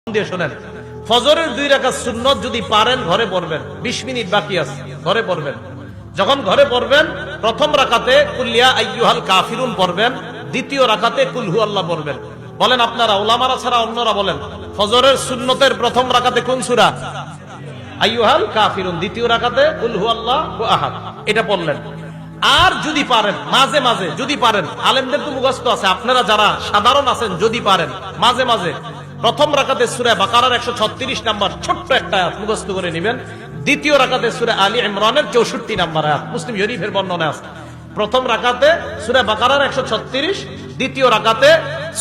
দিয়ে শোনেন, ফজরের 2 রাকাত সুন্নত যদি পারেন ঘরে পড়বেন, 20 মিনিট বাকি আছে, ঘরে পড়বেন। যখন ঘরে পড়বেন, প্রথম রাকাতে কুল ইয়া আইয়ুহাল কাফিরুন পড়বেন, দ্বিতীয় রাকাতে কুল হু আল্লাহ পড়বেন। বলেন আপনারা, উলামারা ছাড়া অন্যরা বলেন, ফজরের সুন্নতের প্রথম রাকাতে কোন সূরা? আইয়ুহাল কাফিরুন, দ্বিতীয় রাকাতে কুল হু আল্লাহু আহাদ, এটা পড়লেন। আর যদি পারেন মাঝে মাঝে, যদি পারেন, আলেমদের তো মুখস্থ আছে, আপনারা যারা সাধারণ আছেন যদি পারেন মাঝে মাঝে প্রথম রাকাতে সূরা বাকারার 136 নাম্বার ছোট্ট একটা আয়াত মুখস্থ করে নেবেন। দ্বিতীয় রাকাতে সূরা আলী ইমরানের 64 নাম্বার আয়াত মুসলিম শরীফের বর্ণনা আছে। প্রথম রাকাতে সূরা বাকারার 136, দ্বিতীয় রাকাতে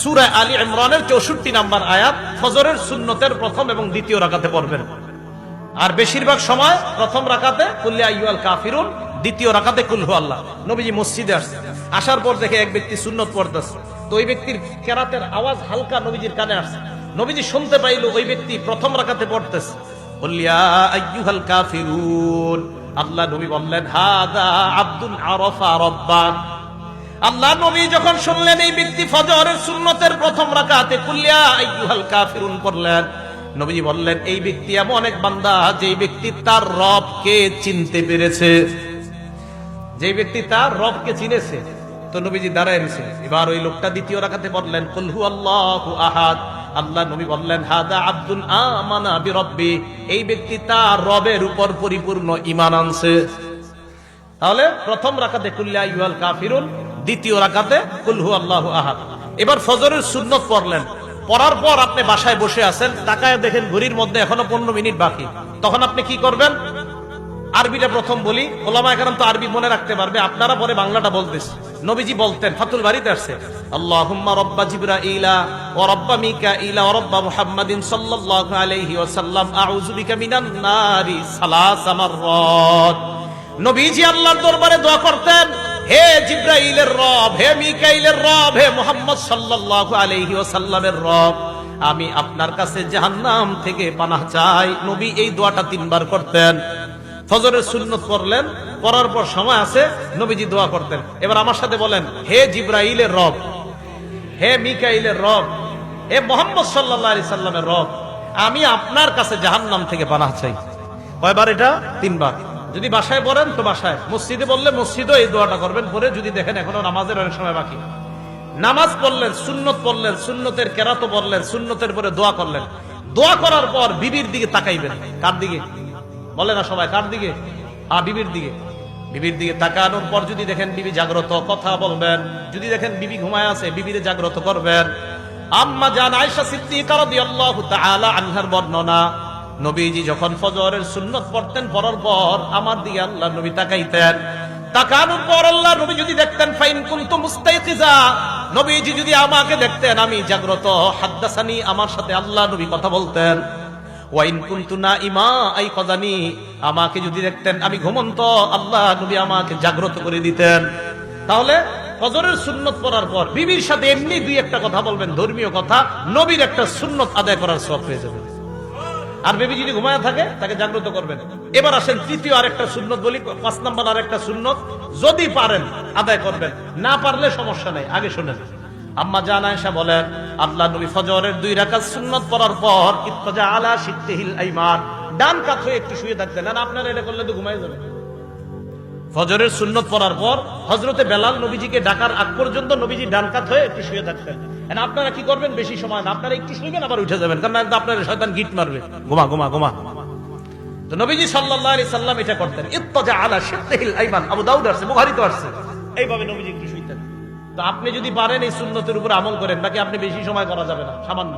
সূরা আলী ইমরানের 64 নাম্বার আয়াত ফজরের সুন্নতের প্রথম এবং দ্বিতীয় রাকাতে পড়বেন। আর বেশিরভাগ সময় প্রথম রাকাতে কুল ইয়া আইয়ুহাল কাফিরুন, দ্বিতীয় রাকাতে কুল হু আল্লাহ। নবীজি মসজিদে আসছে, আসার পর দেখে এক ব্যক্তি সুন্নত পড়তেছে, তো ওই ব্যক্তির কেরাতের আওয়াজ হালকা নবীজির কানে আসছে। নবীজি শুনতে পাইল ওই ব্যক্তি প্রথম রাকাতে পড়তেছে কুল ইয়া আইয়ুহাল কাফিরুন। আল্লাহ নবী বললেন হাদা আব্দুন আরাফা রাব্বা। আল্লাহ নবী যখন শুনলেন এই ব্যক্তি ফজরের সুন্নতের প্রথম রাকাতে কুল ইয়া আইয়ুহাল কাফিরুন পড়লেন, নবীজি বললেন এই ব্যক্তি এমন এক বান্দা যে ব্যক্তি তার রবকে চিনতে পেরেছে, যে ব্যক্তি তার রবকে চিনেছে। তো নবীজি দাঁড়ায় রয়েছে। এবার ওই লোকটা দ্বিতীয় রাকাতে বললেন কুল হু আল্লাহু আহাদ। আল্লাহ নবী বললেন হাদা আব্দুন আমানা বিরব্বি, এই ব্যক্তি তার রবের উপর পরিপূর্ণ ঈমান আনছে। তাহলে প্রথম রাকাতে কুল ইয়া আইয়ুহাল কাফিরুন, দ্বিতীয় রাকাতে কুল হু আল্লাহু আহাদ। এবার ফজরের সুন্নত পড়লেন, পড়ার পর আপনি বাসায় বসে আছেন, তাকায় দেখেন ঘড়ির মধ্যে এখনো 15 মিনিট বাকি। তখন আপনি কি করবেন? আরবিটা প্রথম বলি, ওলামায়ে কেরাম তো আরবি মনে রাখতে পারবে, আপনারা পরে বাংলাটা বলতেছে। নবীজি বলতেন, ফাতুল বারীতে আসছে, আল্লাহুম্মা রাব্বা জিবরাইলা ওয়া রাব্বা মিকাইলা ওয়া রাব্বা মুহাম্মাদিন সাল্লাল্লাহু আলাইহি ওয়াসাল্লাম আউযু বিকা মিনান নারি সালাসা মাররাত। নবীজি আল্লাহর দরবারে দোয়া করতেন, হে জিবরাইলের রব, হে মিকাইলের রব, হে মুহাম্মদ সাল্লাল্লাহু আলাইহি ওয়াসাল্লামের রব, আমি আপনার কাছে জাহান্নাম থেকে পানাহ চাই। নবী এই দোয়াটা 3 বার করতেন। ফজরের সুন্নত পড়লেন, পড়ার পর সময় আছে, নবীজি দোয়া করতেন। এবার আমার সাথে বলেন, হে জিবরাইলের রব, হে মিকাইলের রব, হে মুহাম্মদ সাল্লাল্লাহু আলাইহি সাল্লামের রব, আমি আপনার কাছে জাহান্নাম থেকে পানাহ চাই। কয়বার এটা? 3 বার। যদি বাসায় পড়েন তো বাসায়, মসজিদে বললে মসজিদও এই দোয়াটা করবেন। পরে যদি দেখেন এখনো নামাজের অনেক সময় বাকি, নামাজ পড়লেন, সুন্নত পড়লেন, সুন্নতের কেরাত পড়লেন, সুন্নতের পরে দোয়া করলেন। দোয়া করার পর বিবির দিকে তাকাইবেন। কার দিকে? বলে না সবাই, কার দিকে? বিবির দিকে। বিবির দিকে তাকানোর পর যদি দেখেন বিবি জাগ্রত, কথা বলবেন। যদি দেখেন বিবি ঘুমায় আছে, বিবিরে জাগ্রত করবেন। আম্মা জান আয়েশা সিদ্দিকা রাদিয়াল্লাহু তাআলা আনহার বর্ণনা, নবীজি যখন ফজরের সুন্নত পড়তেন, পড়ার পর আমার দিকে আল্লাহ নবী তাকাইতেন। তাকানোর পর আল্লাহ নবী যদি দেখতেন, ফাইন কুনতু মুস্তাইকিজা, নবীজি যদি আমাকে দেখতেন আমি জাগ্রত, হাদ্দাসানি, আমার সাথে আল্লাহ নবী কথা বলতেন। ওয়াইন কুনতু নাইমা আইকাযানি, আমাকে যদি দেখতেন আমি ঘুমন্ত, আল্লাহ নবী আমাকে জাগ্রত করে দিতেন। তাহলে ফজরের সুন্নত পড়ার পর বিবির সাথে এমনি 2-1টা কথা বলবেন, ধর্মীয় কথা, নবীর একটা সুন্নত আদায় করার সওয়াব পেয়ে যাবেন। আর বেবি যদি ঘুমায় থাকে তাকে জাগ্রত করবেন। এবার আসেন তৃতীয় আরেকটা সুন্নত বলি, 5 নম্বর আরেকটা সুন্নত, যদি পারেন আদায় করবেন, না পারলে সমস্যা নাই। আগে শুনেন, আম্মা জান আয়েশা বলেন, আল্লাহ নবী ফজরের 2 রাকাত সুন্নত পড়ার পর ইত্তাজা আলা শিত্তিহিল আইমান, ডান কাত হয়ে একটু শুয়ে থাকতেন। না আপনারা এটা করলে তো ঘুমায় যাবেন। ফজরের সুন্নত পড়ার পর হযরতে বেলাল নবীজিকে ডাকার আগ পর্যন্ত নবীজি ডান কাত হয়ে একটু শুয়ে থাকতেন। আপনারা কি করবেন? বেশি সময় না, আপনারা একটু শুইবেন আবার উঠে যাবেন, কারণ একদম আপনার শয়তান গিট মারবে, ঘুমা ঘুমা ঘুমা। তো নবীজি সাল্লাল্লাহু আলাইহি সাল্লাম এটা করতেন, ইত্তাজা আলা শিত্তিহিল আইমান, আবু দাউদ আছে, বুখারীতে আছে, এইভাবে নবীজি একটু শুইতেন। তো আপনি যদি পারেন এই সুন্নতের উপর আমল করেন, বাকি আপনি বেশি সময় করা যাবে না, সামান্য,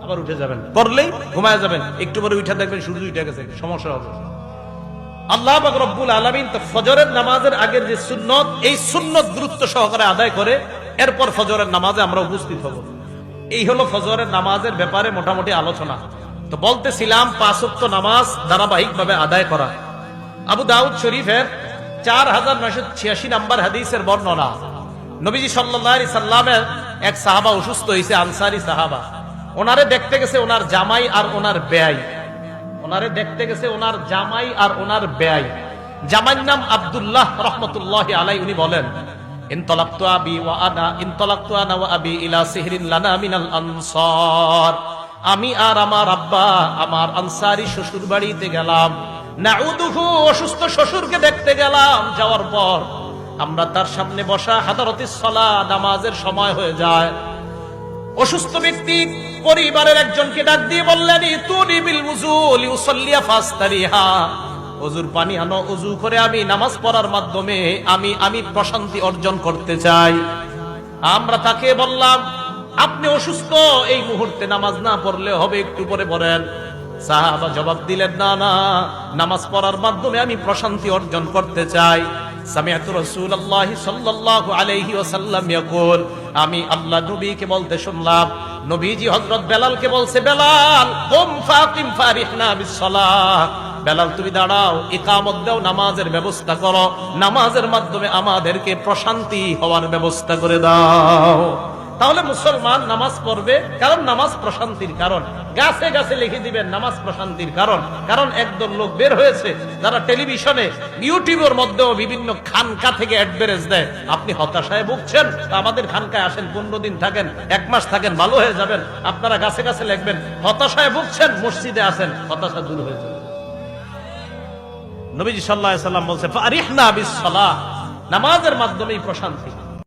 আবার উঠে যাবেন, করলেই ঘুমায় যাবেন, একটু পরে উঠে দেখবেন সূর্য উঠে গেছে, সমস্যা হবে। আল্লাহ পাক রব্বুল আলামিন তো ফজরের নামাজের আগের যে সুন্নত, এই সুন্নত গুরুত্ব সহকারে আদায় করে এরপর ফজরের নামাজে আমরা উপস্থিত হব। এই হলো ফজরের নামাজের ব্যাপারে মোটামুটি আলোচনা। তো বলতেছিলাম 5 ওয়াক্ত নামাজ ধারাবাহিকভাবে আদায় করা। আবু দাউদ শরীফের 4986 নম্বর হাদিসের বর্ণনা, নবীজি সাল্লাল্লাহু আলাইহি সাল্লামের এক সাহাবা অসুস্থ হয়েছে, আনসারী সাহাবা। ওনারে দেখতে গেছে ওনার জামাই আর ওনার বেয়াই, ওনারে দেখতে গেছে ওনার জামাই আর ওনার বেয়াই। জামাইর নাম আব্দুল্লাহ রহমতুল্লাহি আলাইহি। উনি বলেন, ইনতালাকতু আবি ওয়া আনা ইলা সিহরিন লানা মিনাল আনসার, আমি আর আমার আব্বা আমার আনসারি শ্বশুর বাড়িতে গেলাম, নাউদুহু অসুস্থ শ্বশুরকে দেখতে গেলাম। যাওয়ার পর আমরা তার সামনে বসা, হাদারতিস সালাহ নামাজের সময় হয়ে যায়। অসুস্থ ব্যক্তি পরিবারের একজনকে ডাক দিয়ে বললেন, ইতুনি বিল উযু লিউসাল্লিয়া ফাস্তারিহা, ওযুর পানি আনো, ওযু করে আমি নামাজ পড়ার মাধ্যমে আমি প্রশান্তি অর্জন করতে চাই। আমরা তাকে বললাম, আপনি অসুস্থ, এই মুহূর্তে নামাজ না পড়লে হবে, একটু পরে পড়েন। সাহাবা জবাব দিলেন, না না, নামাজ পড়ার মাধ্যমে আমি প্রশান্তি অর্জন করতে চাই। সামিআতু রাসূলুল্লাহ সাল্লাল্লাহু আলাইহি ওয়াসাল্লাম ইয়াকুল, আমি আল্লাহ নবীকে বলতে শুনলাম, নবীজি হযরত বেলালকে বলছে, বেলাল কুম ফাকিম ফারিহনা বিসসালাহ, বেলাল তুমি দাঁড়াও, ইকামত দাও, নামাজের ব্যবস্থা করো, নামাজের মাধ্যমে আমাদেরকে প্রশান্তি হওয়ার ব্যবস্থা করে দাও। তাহলে মুসলমান নামাজ পড়বে, কারণ নামাজ প্রশান্তির কারণ। গাছে গাছে লিখে দিবেন নামাজ প্রশান্তির কারণ। কারণ একদল লোক বের হয়েছে যারা টেলিভিশনে, ইউটিউবের মধ্যেও বিভিন্ন খানকা থেকে অ্যাডভারেজ দেয়। আপনি হতাশায় ভুগছেন, আমাদের খানকায় আসেন, 15 দিন থাকেন, 1 মাস থাকেন, ভালো হয়ে যাবেন। আপনারা গাছে গাছে লিখবেন, হতাশায় ভুগছেন, মসজিদে আসেন, হতাশা দূর হয়ে যাবে। নবীজি সাল্লাল্লাহু আলাইহি ওয়াসাল্লাম বলছে, ফারিহনা বিসসালাহ, নামাজের মাধ্যমেই প্রশান্তি।